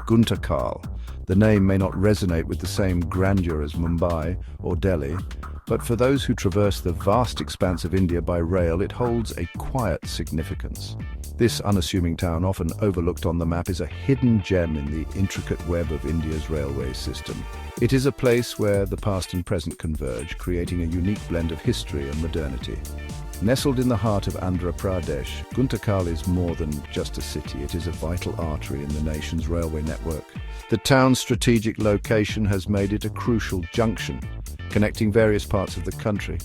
Guntakal. The name may not resonate with the same grandeur as Mumbai or Delhi, but for those who traverse the vast expanse of India by rail, it holds a quiet significance. This unassuming town, often overlooked on the map, is a hidden gem in the intricate web of India's railway system. It is a place where the past and present converge, creating a unique blend of history and modernity. Nestled in the heart of Andhra Pradesh, Guntakal is more than just a city. It is a vital artery in the nation's railway network. The town's strategic location has made it a crucial junction, connecting various parts of the country.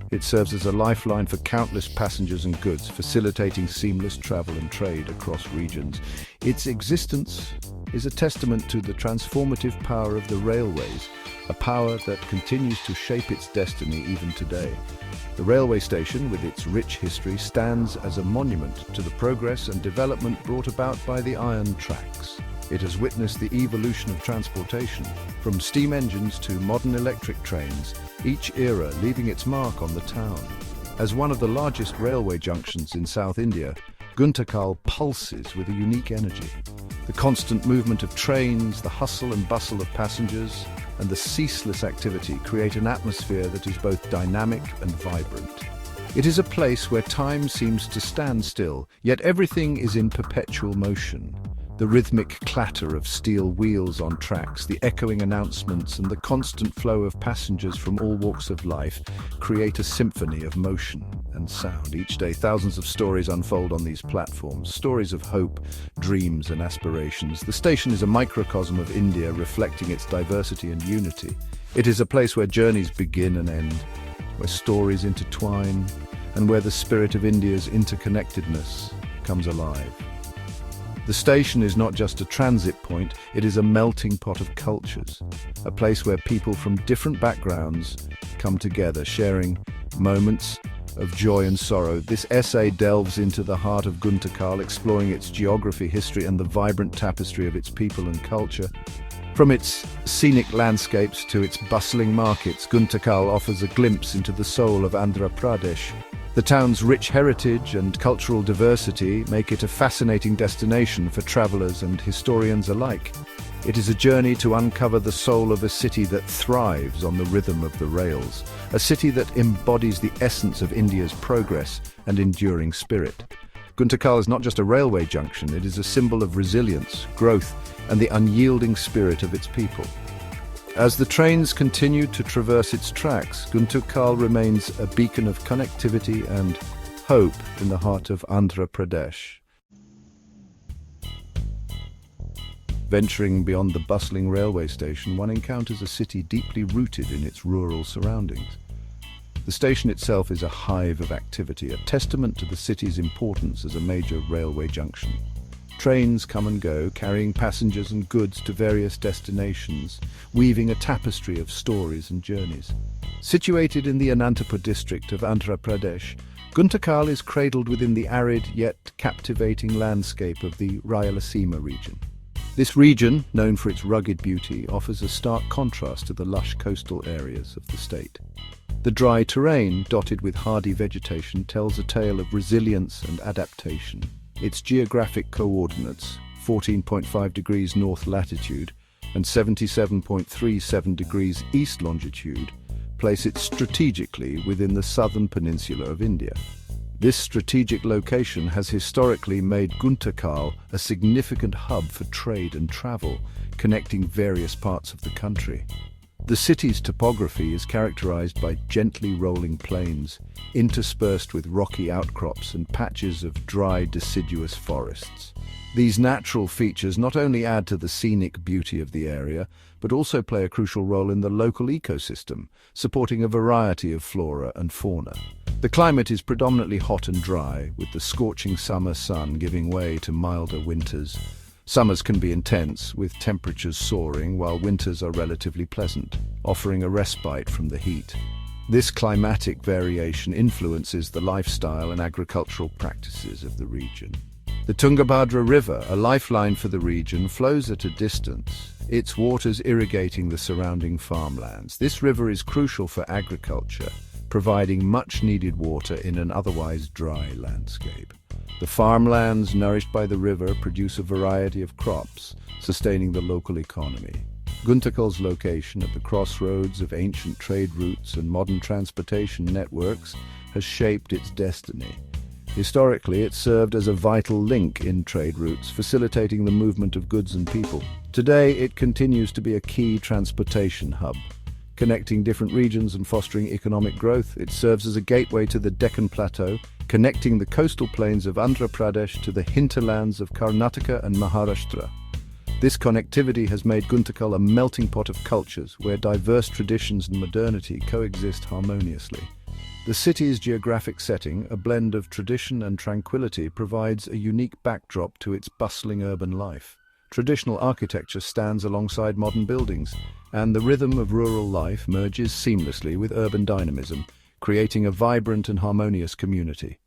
It serves as a lifeline for countless passengers and goods, facilitating seamless travel and trade across regions. Its existence is a testament to the transformative power of the railways, a power that continues to shape its destiny even today. The railway station, with its rich history, stands as a monument to the progress and development brought about by the iron tracks. It has witnessed the evolution of transportation, from steam engines to modern electric trains, each era leaving its mark on the town. As one of the largest railway junctions in South India, Guntakal pulses with a unique energy. The constant movement of trains, the hustle and bustle of passengers, and the ceaseless activity create an atmosphere that is both dynamic and vibrant. It is a place where time seems to stand still, yet everything is in perpetual motion. The rhythmic clatter of steel wheels on tracks, the echoing announcements, and the constant flow of passengers from all walks of life create a symphony of motion and sound. Each day, thousands of stories unfold on these platforms, stories of hope, dreams, and aspirations. The station is a microcosm of India, reflecting its diversity and unity. It is a place where journeys begin and end, where stories intertwine, and where the spirit of India's interconnectedness comes alive. The station is not just a transit point, it is a melting pot of cultures, a place where people from different backgrounds come together, sharing moments of joy and sorrow. This essay delves into the heart of Guntakal, exploring its geography, history, and the vibrant tapestry of its people and culture. From its scenic landscapes to its bustling markets, Guntakal offers a glimpse into the soul of Andhra Pradesh. The town's rich heritage and cultural diversity make it a fascinating destination for travelers and historians alike. It is a journey to uncover the soul of a city that thrives on the rhythm of the rails, a city that embodies the essence of India's progress and enduring spirit. Guntakal is not just a railway junction, it is a symbol of resilience, growth, and the unyielding spirit of its people. As the trains continue to traverse its tracks, Guntakal remains a beacon of connectivity and hope in the heart of Andhra Pradesh. Venturing beyond the bustling railway station, one encounters a city deeply rooted in its rural surroundings. The station itself is a hive of activity, a testament to the city's importance as a major railway junction. Trains come and go, carrying passengers and goods to various destinations, weaving a tapestry of stories and journeys. Situated in the Anantapur district of Andhra Pradesh, Guntakal is cradled within the arid yet captivating landscape of the Rayalaseema region. This region, known for its rugged beauty, offers a stark contrast to the lush coastal areas of the state. The dry terrain, dotted with hardy vegetation, tells a tale of resilience and adaptation. Its geographic coordinates, 14.5 degrees north latitude and 77.37 degrees east longitude, place it strategically within the southern peninsula of India. This strategic location has historically made Guntakal a significant hub for trade and travel, connecting various parts of the country. The city's topography is characterized by gently rolling plains, interspersed with rocky outcrops and patches of dry, deciduous forests. These natural features not only add to the scenic beauty of the area, but also play a crucial role in the local ecosystem, supporting a variety of flora and fauna. The climate is predominantly hot and dry, with the scorching summer sun giving way to milder winters. Summers can be intense, with temperatures soaring, while winters are relatively pleasant, offering a respite from the heat. This climatic variation influences the lifestyle and agricultural practices of the region. The Tungabhadra River, a lifeline for the region, flows at a distance, its waters irrigating the surrounding farmlands. This river is crucial for agriculture, providing much-needed water in an otherwise dry landscape. The farmlands nourished by the river produce a variety of crops, sustaining the local economy. Guntakal's location at the crossroads of ancient trade routes and modern transportation networks has shaped its destiny. Historically, it served as a vital link in trade routes, facilitating the movement of goods and people. Today, it continues to be a key transportation hub. Connecting different regions and fostering economic growth, it serves as a gateway to the Deccan Plateau, connecting the coastal plains of Andhra Pradesh to the hinterlands of Karnataka and Maharashtra. This connectivity has made Guntakal a melting pot of cultures where diverse traditions and modernity coexist harmoniously. The city's geographic setting, a blend of tradition and tranquility, provides a unique backdrop to its bustling urban life. Traditional architecture stands alongside modern buildings, and the rhythm of rural life merges seamlessly with urban dynamism, creating a vibrant and harmonious community.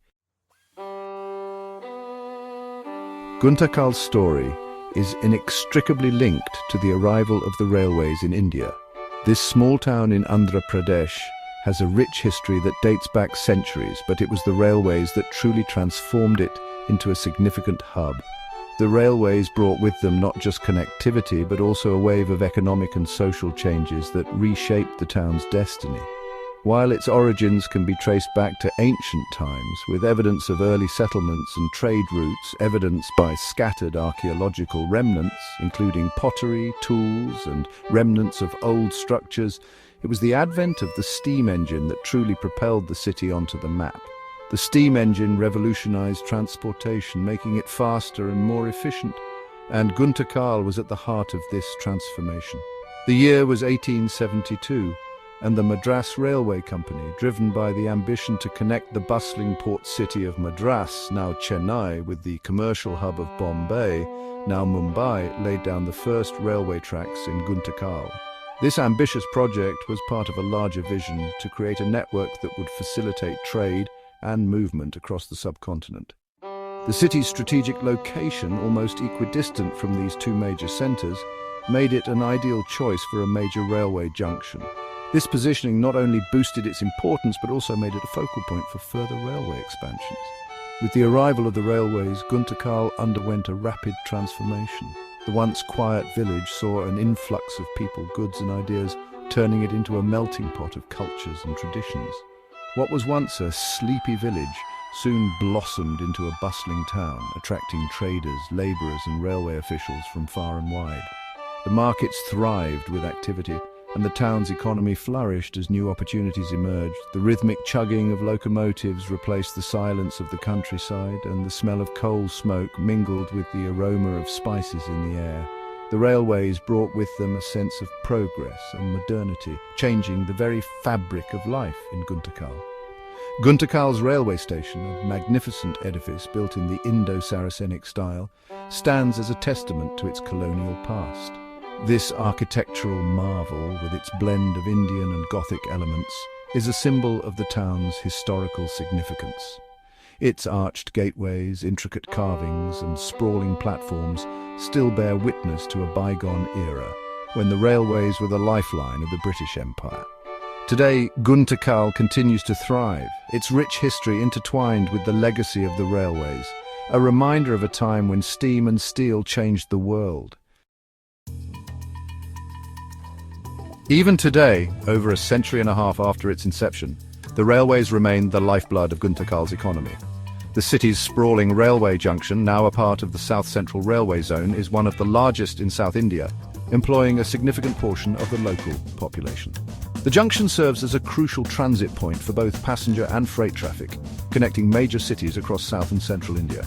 Guntakal's story is inextricably linked to the arrival of the railways in India. This small town in Andhra Pradesh has a rich history that dates back centuries, but it was the railways that truly transformed it into a significant hub. The railways brought with them not just connectivity, but also a wave of economic and social changes that reshaped the town's destiny. While its origins can be traced back to ancient times, with evidence of early settlements and trade routes evidenced by scattered archaeological remnants, including pottery, tools, and remnants of old structures, it was the advent of the steam engine that truly propelled the city onto the map. The steam engine revolutionized transportation, making it faster and more efficient, and Guntakal was at the heart of this transformation. The year was 1872, and the Madras Railway Company, driven by the ambition to connect the bustling port city of Madras, now Chennai, with the commercial hub of Bombay, now Mumbai, laid down the first railway tracks in Guntakal. This ambitious project was part of a larger vision to create a network that would facilitate trade and movement across the subcontinent. The city's strategic location, almost equidistant from these two major centres, made it an ideal choice for a major railway junction. This positioning not only boosted its importance, but also made it a focal point for further railway expansions. With the arrival of the railways, Guntakal underwent a rapid transformation. The once quiet village saw an influx of people, goods and ideas, turning it into a melting pot of cultures and traditions. What was once a sleepy village soon blossomed into a bustling town, attracting traders, labourers and railway officials from far and wide. The markets thrived with activity, and the town's economy flourished as new opportunities emerged. The rhythmic chugging of locomotives replaced the silence of the countryside, and the smell of coal smoke mingled with the aroma of spices in the air. The railways brought with them a sense of progress and modernity, changing the very fabric of life in Guntakal. Guntakal's railway station, a magnificent edifice built in the Indo-Saracenic style, stands as a testament to its colonial past. This architectural marvel, with its blend of Indian and Gothic elements, is a symbol of the town's historical significance. Its arched gateways, intricate carvings and sprawling platforms still bear witness to a bygone era, when the railways were the lifeline of the British Empire. Today, Guntakal continues to thrive, its rich history intertwined with the legacy of the railways, a reminder of a time when steam and steel changed the world. Even today, over a century and a half after its inception, the railways remain the lifeblood of Guntakal's economy. The city's sprawling railway junction, now a part of the South Central Railway Zone, is one of the largest in South India, employing a significant portion of the local population. The junction serves as a crucial transit point for both passenger and freight traffic, connecting major cities across South and Central India.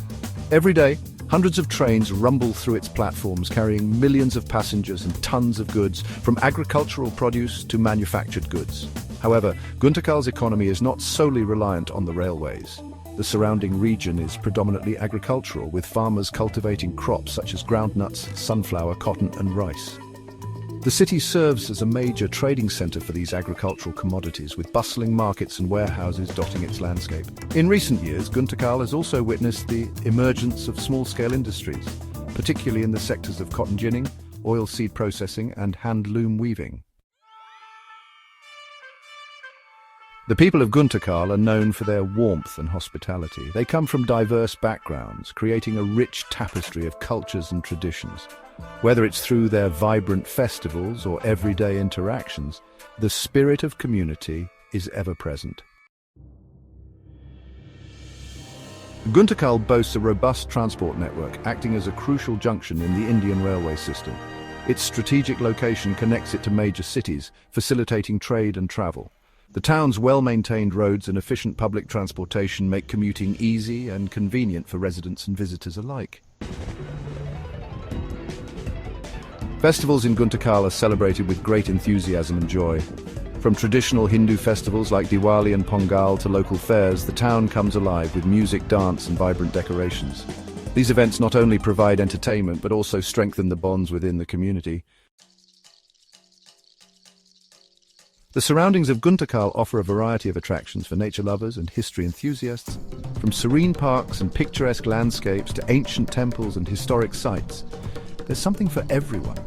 Every day, hundreds of trains rumble through its platforms, carrying millions of passengers and tons of goods, from agricultural produce to manufactured goods. However, Guntakal's economy is not solely reliant on the railways. The surrounding region is predominantly agricultural, with farmers cultivating crops such as groundnuts, sunflower, cotton and rice. The city serves as a major trading centre for these agricultural commodities, with bustling markets and warehouses dotting its landscape. In recent years, Guntakal has also witnessed the emergence of small-scale industries, particularly in the sectors of cotton ginning, oilseed processing and hand loom weaving. The people of Guntakal are known for their warmth and hospitality. They come from diverse backgrounds, creating a rich tapestry of cultures and traditions. Whether it's through their vibrant festivals or everyday interactions, the spirit of community is ever present. Guntakal boasts a robust transport network, acting as a crucial junction in the Indian railway system. Its strategic location connects it to major cities, facilitating trade and travel. The town's well-maintained roads and efficient public transportation make commuting easy and convenient for residents and visitors alike. Festivals in Guntakal are celebrated with great enthusiasm and joy. From traditional Hindu festivals like Diwali and Pongal to local fairs, the town comes alive with music, dance and vibrant decorations. These events not only provide entertainment but also strengthen the bonds within the community. The surroundings of Guntakal offer a variety of attractions for nature lovers and history enthusiasts. From serene parks and picturesque landscapes to ancient temples and historic sites, there's something for everyone.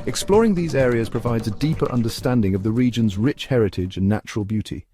Exploring these areas provides a deeper understanding of the region's rich heritage and natural beauty.